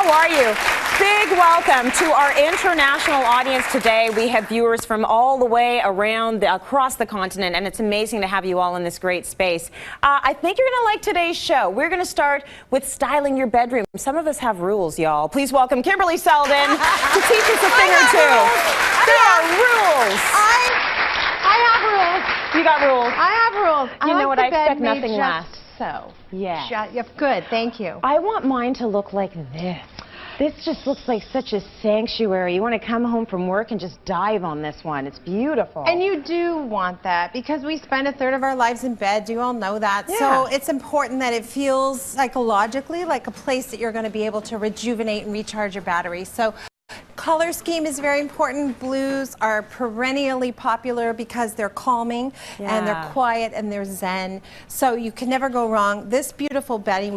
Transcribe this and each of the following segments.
How are you? Big welcome to our international audience today. We have viewers from all the way around, across the continent, and it's amazing to have you all in this great space. I think you're going to like today's show. We're going to start with styling your bedroom. Some of us have rules, y'all. Please welcome Kimberley Seldon to teach us a thing or two. There are rules. I have rules. You got rules. I have rules. You know what? I expect made nothing less. So. Yeah. Good. Thank you. I want mine to look like this. This just looks like such a sanctuary. You want to come home from work and just dive on this one. It's beautiful. And you do want that because we spend a third of our lives in bed. You all know that. Yeah. So it's important that it feels psychologically like a place that you're going to be able to rejuvenate and recharge your batteries. So color scheme is very important. Blues are perennially popular because they're calming and they're quiet and they're zen. So you can never go wrong. This beautiful bedding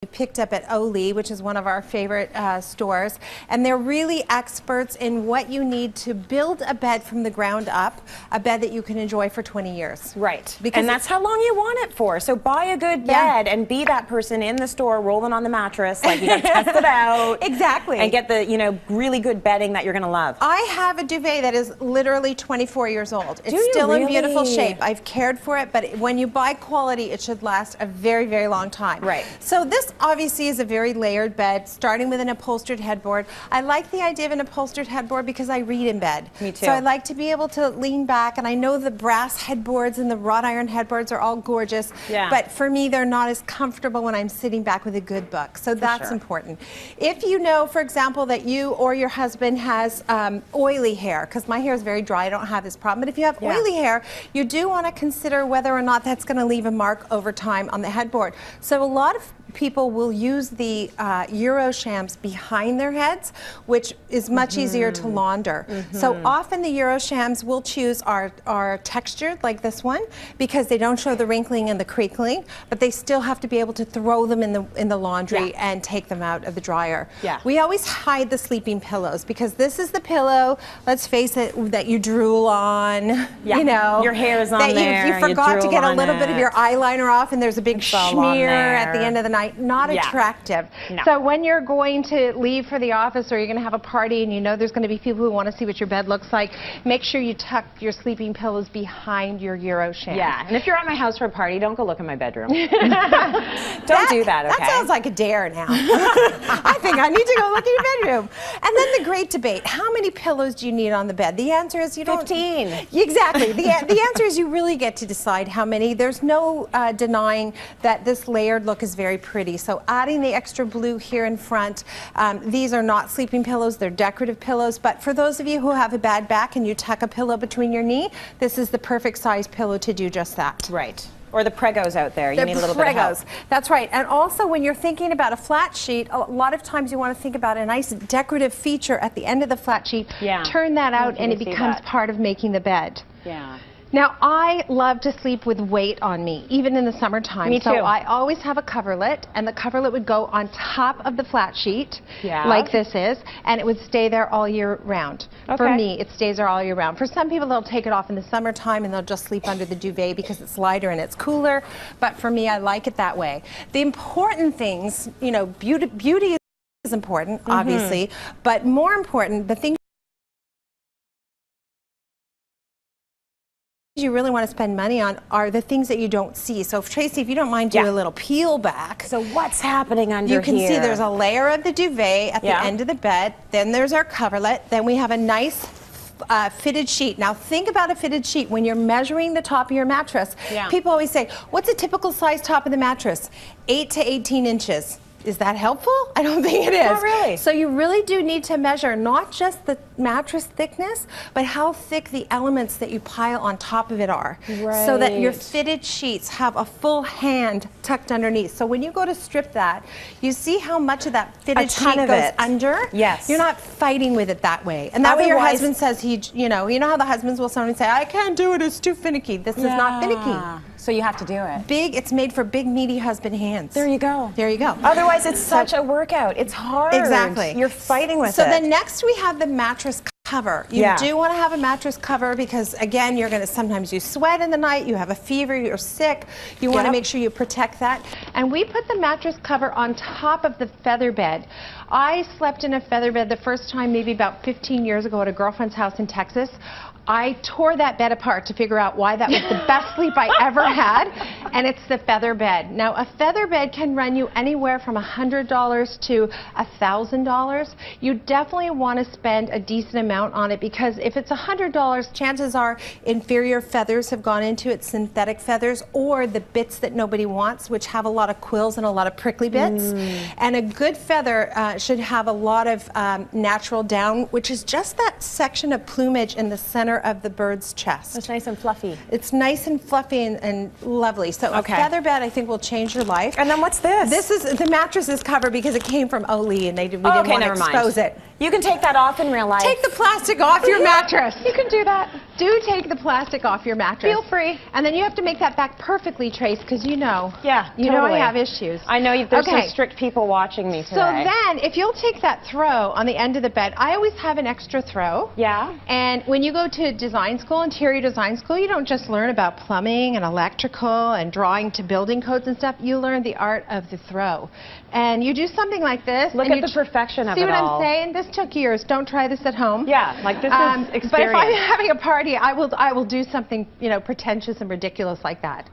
we picked up at Oli, which is one of our favorite stores, and they're really experts in what you need to build a bed from the ground up, a bed that you can enjoy for 20 years. Right. Because and that's how long you want it for. So buy a good bed and be that person in the store rolling on the mattress, like you gotta test it out. Exactly. And get the, really good bedding that you're gonna love. I have a duvet that is literally 24 years old. It's Do you still really? in beautiful shape. I've cared for it, but when you buy quality, it should last a very, very long time. Right. So this obviously is a very layered bed, starting with an upholstered headboard. I like the idea of an upholstered headboard because I read in bed. Me too. So I like to be able to lean back, and I know the brass headboards and the wrought iron headboards are all gorgeous, but for me they're not as comfortable when I'm sitting back with a good book. So that's important. If you know, for example, that you or your husband has oily hair, because my hair is very dry, I don't have this problem, but if you have oily hair, you do want to consider whether or not that's going to leave a mark over time on the headboard. So a lot of people will use the Euro shams behind their heads, which is much easier to launder. So often the Euro shams will choose are textured like this one because they don't show the wrinkling and the crinkling, but they still have to be able to throw them in the laundry and take them out of the dryer. We always hide the sleeping pillows because this is the pillow, let's face it, that you drool on. You know, your hair is on that there. You forgot to get a little bit of your eyeliner off, and there's a big smear at the end of the night. Not attractive. No. So when you're going to leave for the office or you're going to have a party and you know there's going to be people who want to see what your bed looks like, make sure you tuck your sleeping pillows behind your Euro shams. Yeah, and if you're at my house for a party, don't go look in my bedroom. Don't do that, okay? That sounds like a dare now. I think I need to go look in your bedroom. And then the great debate, how many pillows do you need on the bed? The answer is you don't. 15. Exactly. The answer is you really get to decide how many. There's no denying that this layered look is very pretty. So adding the extra blue here in front, these are not sleeping pillows, they're decorative pillows, but for those of you who have a bad back and you tuck a pillow between your knee, this is the perfect size pillow to do just that. Right. Or the pregos out there. You need a little bit of help. That's right. And also when you're thinking about a flat sheet, a lot of times you want to think about a nice decorative feature at the end of the flat sheet. Turn that out and it becomes part of making the bed. Yeah. Now, I love to sleep with weight on me, even in the summertime. Me too. So I always have a coverlet, and the coverlet would go on top of the flat sheet, like this is, and it would stay there all year round. For me, it stays there all year round. For some people, they'll take it off in the summertime and they'll just sleep under the duvet because it's lighter and it's cooler, but for me, I like it that way. The important things, beauty is important, obviously, but more important, the things you really want to spend money on are the things that you don't see. So Tracy, if you don't mind doing a little peel back. So what's happening under here? You can see there's a layer of the duvet at the end of the bed. Then there's our coverlet. Then we have a nice fitted sheet. Now think about a fitted sheet when you're measuring the top of your mattress. People always say, what's a typical size top of the mattress? 8 to 18 inches. Is that helpful? I don't think it is. Not really. So you really do need to measure not just the mattress thickness, but how thick the elements that you pile on top of it are. So that your fitted sheets have a full hand tucked underneath. So when you go to strip that, you see how much of that fitted sheet goes under? Yes. You're not fighting with it that way. And that way your husband says, you know how the husbands will sometimes say, I can't do it, it's too finicky. This is not finicky. So you have to do it. It's made for big, meaty husband hands. There you go. There you go. Otherwise, it's such a workout. It's hard. Exactly. You're fighting with it. So then next we have the mattress cover. You do want to have a mattress cover because, again, you're going to sometimes you sweat in the night, you have a fever, you're sick. You want to make sure you protect that. And we put the mattress cover on top of the feather bed. I slept in a feather bed the first time maybe about 15 years ago at a girlfriend's house in Texas. I tore that bed apart to figure out why that was the best sleep I ever had, and it's the feather bed. Now, a feather bed can run you anywhere from $100 to $1,000. You definitely want to spend a decent amount on it because if it's $100, chances are inferior feathers have gone into it, synthetic feathers, or the bits that nobody wants, which have a lot of quills and a lot of prickly bits. And a good feather should have a lot of natural down, which is just that section of plumage in the center of the bird's chest. It's nice and fluffy. It's nice and fluffy and lovely. So a feather bed, I think, will change your life. And then what's this? This is the mattress is covered because it came from Oli, and we didn't want to expose it. You can take that off in real life. Take the plastic off your mattress. You can do that. Do take the plastic off your mattress. Feel free. And then you have to make that back perfectly traced because you know. Yeah, you know I have issues. I know there's some strict people watching me today. So then, if you'll take that throw on the end of the bed, I always have an extra throw. Yeah. And when you go to design school, interior design school, you don't just learn about plumbing and electrical and drawing to building codes and stuff. You learn the art of the throw. And you do something like this. Look at the perfection of it all. See what I'm saying? This took years. Don't try this at home. Yeah, like this is experience. But if I'm having a party, I will do something, pretentious and ridiculous like that.